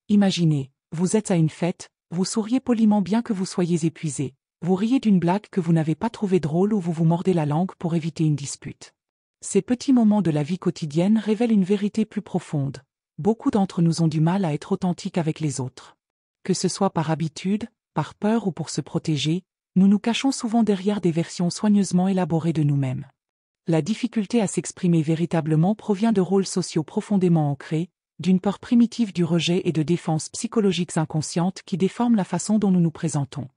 Imaginez, vous êtes à une fête, vous souriez poliment bien que vous soyez épuisé, vous riez d'une blague que vous n'avez pas trouvée drôle ou vous vous mordez la langue pour éviter une dispute. Ces petits moments de la vie quotidienne révèlent une vérité plus profonde. Beaucoup d'entre nous ont du mal à être authentiques avec les autres. Que ce soit par habitude, par peur ou pour se protéger, nous nous cachons souvent derrière des versions soigneusement élaborées de nous-mêmes. La difficulté à s'exprimer véritablement provient de rôles sociaux profondément ancrés, d'une peur primitive du rejet et de défenses psychologiques inconscientes qui déforment la façon dont nous nous présentons.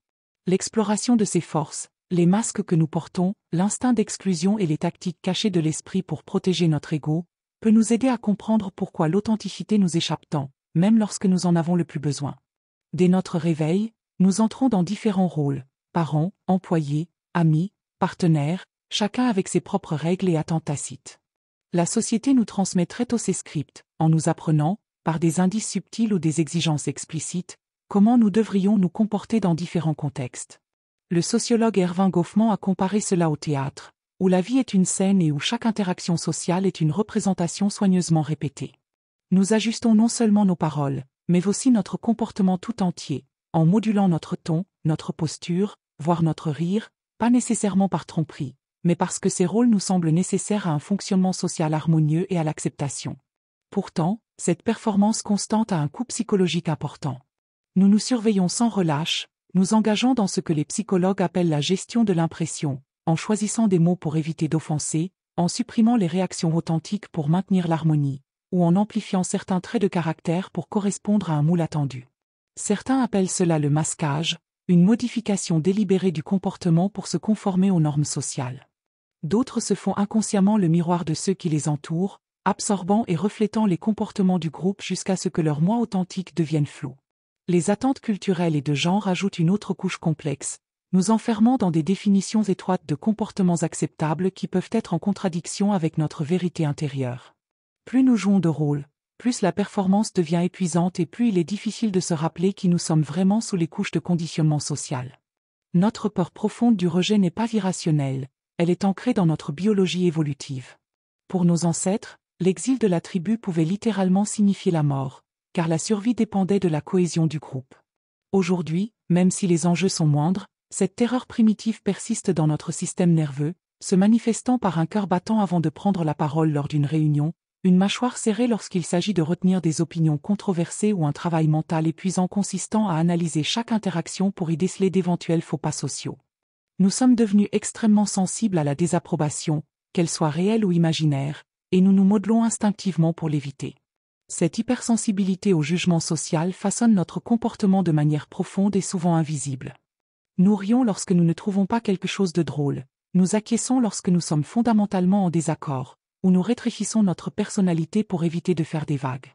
L'exploration de ces forces, les masques que nous portons, l'instinct d'exclusion et les tactiques cachées de l'esprit pour protéger notre ego, peut nous aider à comprendre pourquoi l'authenticité nous échappe tant, même lorsque nous en avons le plus besoin. Dès notre réveil, nous entrons dans différents rôles, parents, employés, amis, partenaires, chacun avec ses propres règles et attentes tacites. La société nous transmet très tôt ses scripts, en nous apprenant, par des indices subtils ou des exigences explicites, comment nous devrions nous comporter dans différents contextes. Le sociologue Erving Goffman a comparé cela au théâtre, où la vie est une scène et où chaque interaction sociale est une représentation soigneusement répétée. Nous ajustons non seulement nos paroles, mais aussi notre comportement tout entier, en modulant notre ton, notre posture, voire notre rire, pas nécessairement par tromperie, mais parce que ces rôles nous semblent nécessaires à un fonctionnement social harmonieux et à l'acceptation. Pourtant, cette performance constante a un coût psychologique important. Nous nous surveillons sans relâche, nous engageons dans ce que les psychologues appellent la gestion de l'impression, en choisissant des mots pour éviter d'offenser, en supprimant les réactions authentiques pour maintenir l'harmonie, ou en amplifiant certains traits de caractère pour correspondre à un moule attendu. Certains appellent cela le masquage, une modification délibérée du comportement pour se conformer aux normes sociales. D'autres se font inconsciemment le miroir de ceux qui les entourent, absorbant et reflétant les comportements du groupe jusqu'à ce que leur moi authentique devienne flou. Les attentes culturelles et de genre ajoutent une autre couche complexe, nous enfermant dans des définitions étroites de comportements acceptables qui peuvent être en contradiction avec notre vérité intérieure. Plus nous jouons de rôle, plus la performance devient épuisante et plus il est difficile de se rappeler qui nous sommes vraiment sous les couches de conditionnement social. Notre peur profonde du rejet n'est pas irrationnelle, elle est ancrée dans notre biologie évolutive. Pour nos ancêtres, l'exil de la tribu pouvait littéralement signifier la mort, car la survie dépendait de la cohésion du groupe. Aujourd'hui, même si les enjeux sont moindres, cette terreur primitive persiste dans notre système nerveux, se manifestant par un cœur battant avant de prendre la parole lors d'une réunion, une mâchoire serrée lorsqu'il s'agit de retenir des opinions controversées ou un travail mental épuisant consistant à analyser chaque interaction pour y déceler d'éventuels faux pas sociaux. Nous sommes devenus extrêmement sensibles à la désapprobation, qu'elle soit réelle ou imaginaire, et nous nous modelons instinctivement pour l'éviter. Cette hypersensibilité au jugement social façonne notre comportement de manière profonde et souvent invisible. Nous rions lorsque nous ne trouvons pas quelque chose de drôle, nous acquiesçons lorsque nous sommes fondamentalement en désaccord, ou nous rétrécissons notre personnalité pour éviter de faire des vagues.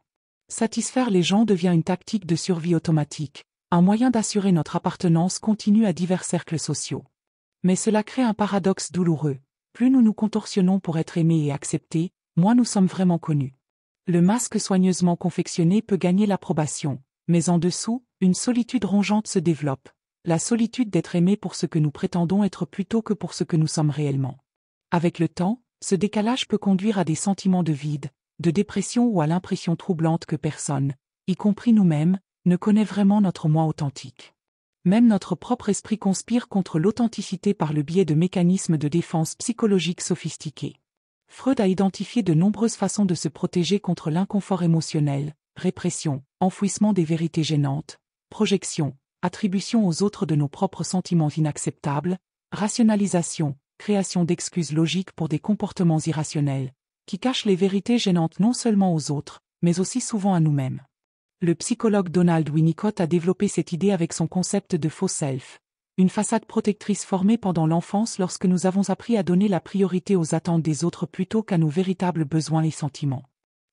Satisfaire les gens devient une tactique de survie automatique, un moyen d'assurer notre appartenance continue à divers cercles sociaux. Mais cela crée un paradoxe douloureux. Plus nous nous contorsionnons pour être aimés et acceptés, moins nous sommes vraiment connus. Le masque soigneusement confectionné peut gagner l'approbation, mais en dessous, une solitude rongeante se développe, la solitude d'être aimé pour ce que nous prétendons être plutôt que pour ce que nous sommes réellement. Avec le temps, ce décalage peut conduire à des sentiments de vide, de dépression ou à l'impression troublante que personne, y compris nous-mêmes, ne connaît vraiment notre moi authentique. Même notre propre esprit conspire contre l'authenticité par le biais de mécanismes de défense psychologiques sophistiqués. Freud a identifié de nombreuses façons de se protéger contre l'inconfort émotionnel, répression, enfouissement des vérités gênantes, projection, attribution aux autres de nos propres sentiments inacceptables, rationalisation, création d'excuses logiques pour des comportements irrationnels, qui cachent les vérités gênantes non seulement aux autres, mais aussi souvent à nous-mêmes. Le psychologue Donald Winnicott a développé cette idée avec son concept de faux self, une façade protectrice formée pendant l'enfance lorsque nous avons appris à donner la priorité aux attentes des autres plutôt qu'à nos véritables besoins et sentiments.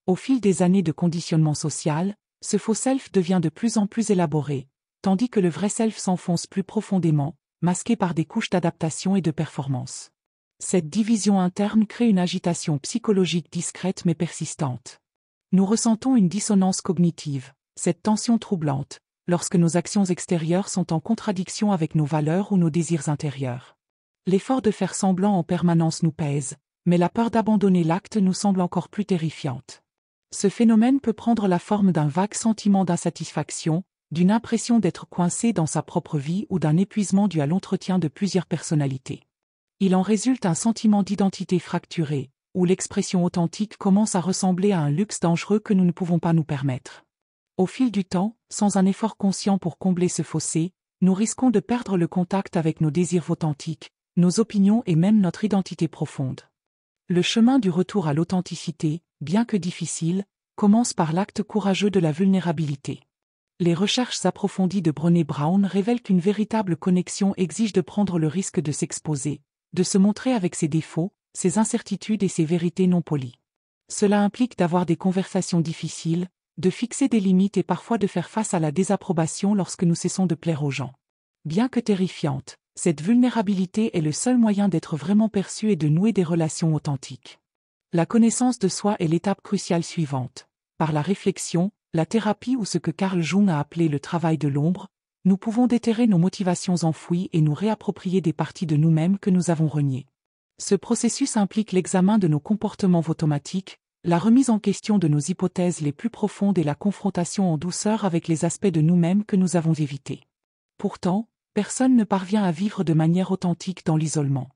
Au fil des années de conditionnement social, ce faux self devient de plus en plus élaboré, tandis que le vrai self s'enfonce plus profondément, masqué par des couches d'adaptation et de performance. Cette division interne crée une agitation psychologique discrète mais persistante. Nous ressentons une dissonance cognitive, cette tension troublante, lorsque nos actions extérieures sont en contradiction avec nos valeurs ou nos désirs intérieurs. L'effort de faire semblant en permanence nous pèse, mais la peur d'abandonner l'acte nous semble encore plus terrifiante. Ce phénomène peut prendre la forme d'un vague sentiment d'insatisfaction, d'une impression d'être coincé dans sa propre vie ou d'un épuisement dû à l'entretien de plusieurs personnalités. Il en résulte un sentiment d'identité fracturée, où l'expression authentique commence à ressembler à un luxe dangereux que nous ne pouvons pas nous permettre. Au fil du temps, sans un effort conscient pour combler ce fossé, nous risquons de perdre le contact avec nos désirs authentiques, nos opinions et même notre identité profonde. Le chemin du retour à l'authenticité, bien que difficile, commence par l'acte courageux de la vulnérabilité. Les recherches approfondies de Brené Brown révèlent qu'une véritable connexion exige de prendre le risque de s'exposer, de se montrer avec ses défauts, ses incertitudes et ses vérités non polies. Cela implique d'avoir des conversations difficiles, de fixer des limites et parfois de faire face à la désapprobation lorsque nous cessons de plaire aux gens. Bien que terrifiante, cette vulnérabilité est le seul moyen d'être vraiment perçu et de nouer des relations authentiques. La connaissance de soi est l'étape cruciale suivante. Par la réflexion, la thérapie ou ce que Carl Jung a appelé le travail de l'ombre, nous pouvons déterrer nos motivations enfouies et nous réapproprier des parties de nous-mêmes que nous avons reniées. Ce processus implique l'examen de nos comportements automatiques, la remise en question de nos hypothèses les plus profondes et la confrontation en douceur avec les aspects de nous-mêmes que nous avons évités. Pourtant, personne ne parvient à vivre de manière authentique dans l'isolement.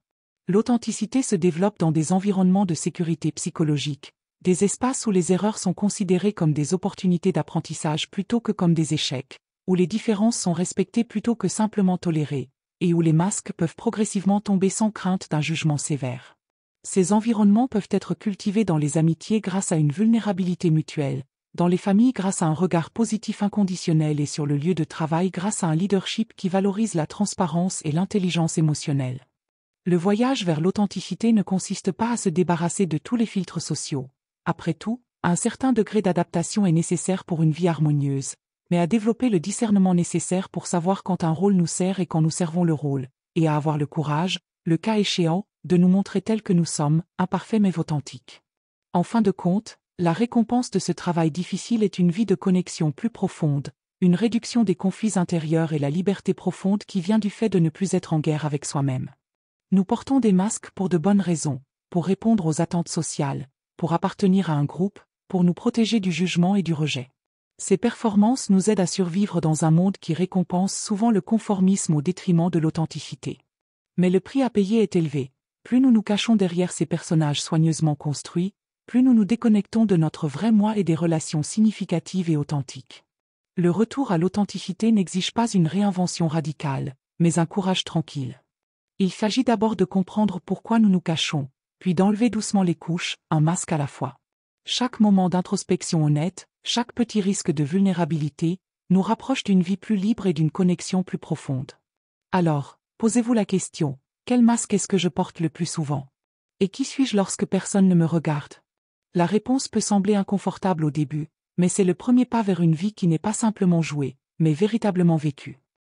L'authenticité se développe dans des environnements de sécurité psychologique, des espaces où les erreurs sont considérées comme des opportunités d'apprentissage plutôt que comme des échecs, où les différences sont respectées plutôt que simplement tolérées, et où les masques peuvent progressivement tomber sans crainte d'un jugement sévère. Ces environnements peuvent être cultivés dans les amitiés grâce à une vulnérabilité mutuelle, dans les familles grâce à un regard positif inconditionnel et sur le lieu de travail grâce à un leadership qui valorise la transparence et l'intelligence émotionnelle. Le voyage vers l'authenticité ne consiste pas à se débarrasser de tous les filtres sociaux. Après tout, un certain degré d'adaptation est nécessaire pour une vie harmonieuse, mais à développer le discernement nécessaire pour savoir quand un rôle nous sert et quand nous servons le rôle, et à avoir le courage, le cas échéant, de nous montrer tels que nous sommes, imparfaits mais authentiques. En fin de compte, la récompense de ce travail difficile est une vie de connexion plus profonde, une réduction des conflits intérieurs et la liberté profonde qui vient du fait de ne plus être en guerre avec soi-même. Nous portons des masques pour de bonnes raisons, pour répondre aux attentes sociales, pour appartenir à un groupe, pour nous protéger du jugement et du rejet. Ces performances nous aident à survivre dans un monde qui récompense souvent le conformisme au détriment de l'authenticité. Mais le prix à payer est élevé. Plus nous nous cachons derrière ces personnages soigneusement construits, plus nous nous déconnectons de notre vrai moi et des relations significatives et authentiques. Le retour à l'authenticité n'exige pas une réinvention radicale, mais un courage tranquille. Il s'agit d'abord de comprendre pourquoi nous nous cachons, puis d'enlever doucement les couches, un masque à la fois. Chaque moment d'introspection honnête, chaque petit risque de vulnérabilité, nous rapproche d'une vie plus libre et d'une connexion plus profonde. Alors, posez-vous la question, quel masque est-ce que je porte le plus souvent? Et qui suis-je lorsque personne ne me regarde? La réponse peut sembler inconfortable au début, mais c'est le premier pas vers une vie qui n'est pas simplement jouée, mais véritablement vécue.